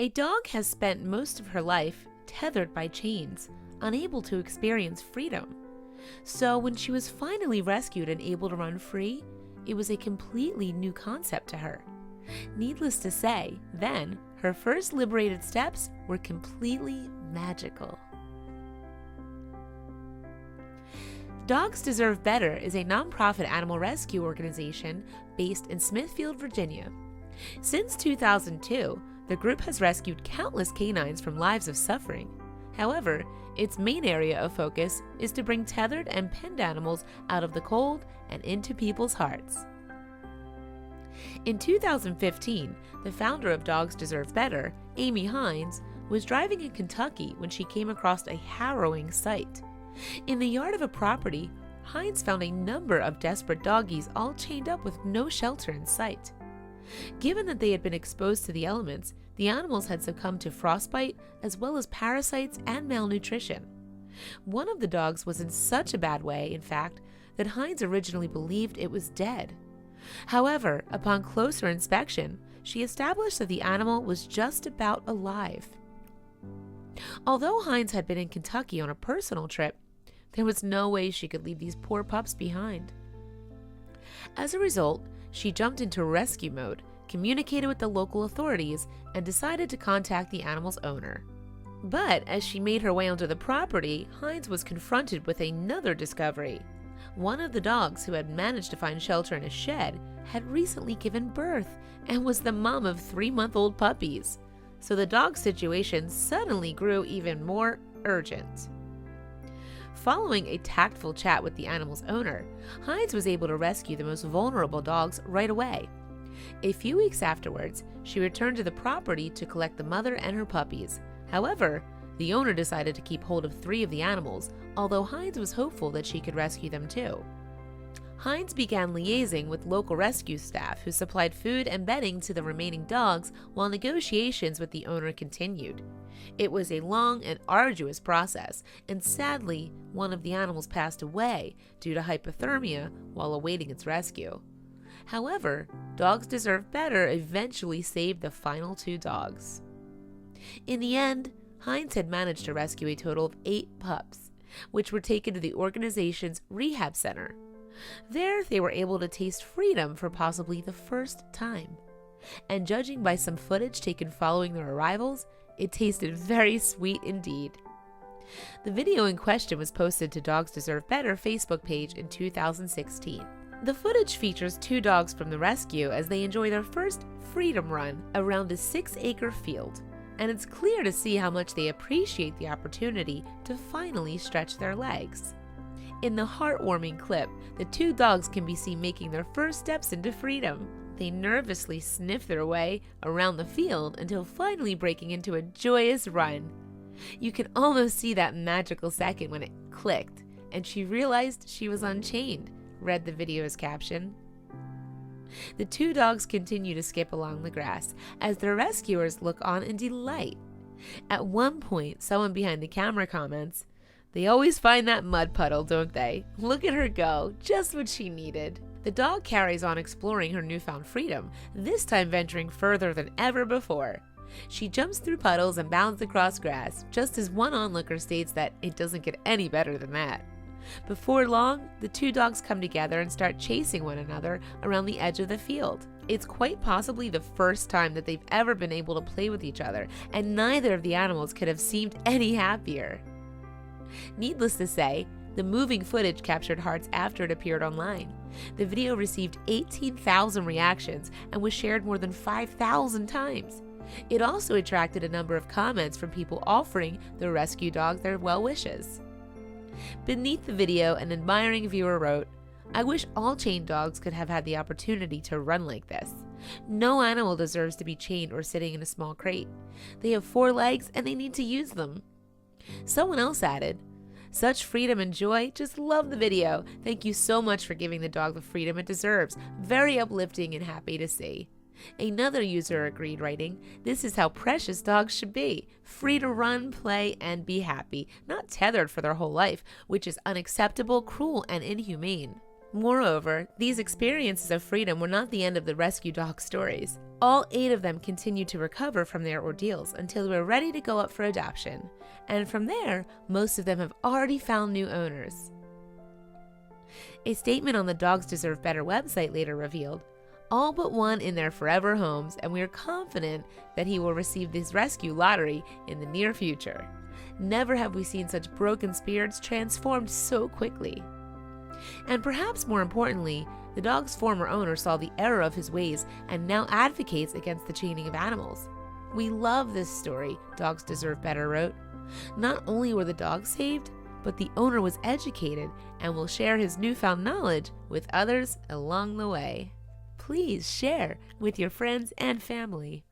A dog has spent most of her life tethered by chains, unable to experience freedom. So when she was finally rescued and able to run free, it was a completely new concept to her. Needless to say, then, her first liberated steps were completely magical. Dogs Deserve Better is a nonprofit animal rescue organization based in Smithfield, Virginia. Since 2002, the group has rescued countless canines from lives of suffering. However, its main area of focus is to bring tethered and penned animals out of the cold and into people's hearts. In 2015, the founder of Dogs Deserve Better, Amy Hines, was driving in Kentucky when she came across a harrowing sight. In the yard of a property, Hines found a number of desperate doggies all chained up with no shelter in sight. Given that they had been exposed to the elements, the animals had succumbed to frostbite as well as parasites and malnutrition. One of the dogs was in such a bad way, in fact, that Hines originally believed it was dead. However, upon closer inspection, she established that the animal was just about alive. Although Hines had been in Kentucky on a personal trip, there was no way she could leave these poor pups behind. As a result, she jumped into rescue mode, communicated with the local authorities, and decided to contact the animal's owner. But as she made her way onto the property, Hines was confronted with another discovery. One of the dogs who had managed to find shelter in a shed had recently given birth and was the mom of 3-month-old puppies. So the dog situation suddenly grew even more urgent. Following a tactful chat with the animal's owner, Hines was able to rescue the most vulnerable dogs right away. A few weeks afterwards, she returned to the property to collect the mother and her puppies. However, the owner decided to keep hold of 3 of the animals, although Hines was hopeful that she could rescue them too. Hines began liaising with local rescue staff who supplied food and bedding to the remaining dogs while negotiations with the owner continued. It was a long and arduous process, and sadly, one of the animals passed away due to hypothermia while awaiting its rescue. However, Dogs Deserve Better eventually saved the final 2 dogs. In the end, Hines had managed to rescue a total of 8 pups, which were taken to the organization's rehab center. There, they were able to taste freedom for possibly the first time. And judging by some footage taken following their arrivals, it tasted very sweet indeed. The video in question was posted to Dogs Deserve Better Facebook page in 2016. The footage features 2 dogs from the rescue as they enjoy their first freedom run around a 6-acre field, and it's clear to see how much they appreciate the opportunity to finally stretch their legs. In the heartwarming clip, the 2 dogs can be seen making their first steps into freedom. They nervously sniff their way around the field until finally breaking into a joyous run. You can almost see that magical second when it clicked, and she realized she was unchained, read the video's caption. The 2 dogs continue to skip along the grass as their rescuers look on in delight. At one point, someone behind the camera comments, "They always find that mud puddle, don't they? Look at her go, just what she needed." The dog carries on exploring her newfound freedom, this time venturing further than ever before. She jumps through puddles and bounds across grass, just as one onlooker states that it doesn't get any better than that. Before long, the 2 dogs come together and start chasing one another around the edge of the field. It's quite possibly the first time that they've ever been able to play with each other, and neither of the animals could have seemed any happier. Needless to say, the moving footage captured hearts after it appeared online. The video received 18,000 reactions and was shared more than 5,000 times. It also attracted a number of comments from people offering the rescue dog their well wishes. Beneath the video, an admiring viewer wrote, "I wish all chained dogs could have had the opportunity to run like this. No animal deserves to be chained or sitting in a small crate. They have 4 legs and they need to use them." Someone else added, "Such freedom and joy, just love the video. Thank you so much for giving the dog the freedom it deserves. Very uplifting and happy to see." Another user agreed, writing, "This is how precious dogs should be, free to run, play, and be happy, not tethered for their whole life, which is unacceptable, cruel, and inhumane." Moreover, these experiences of freedom were not the end of the rescue dog stories. All 8 of them continued to recover from their ordeals until they were ready to go up for adoption. And from there, most of them have already found new owners. A statement on the Dogs Deserve Better website later revealed, "All but one in their forever homes, and we are confident that he will receive this rescue lottery in the near future. Never have we seen such broken spirits transformed so quickly." And perhaps more importantly, the dog's former owner saw the error of his ways and now advocates against the chaining of animals. "We love this story," Dogs Deserve Better wrote. "Not only were the dogs saved, but the owner was educated and will share his newfound knowledge with others along the way." Please share with your friends and family.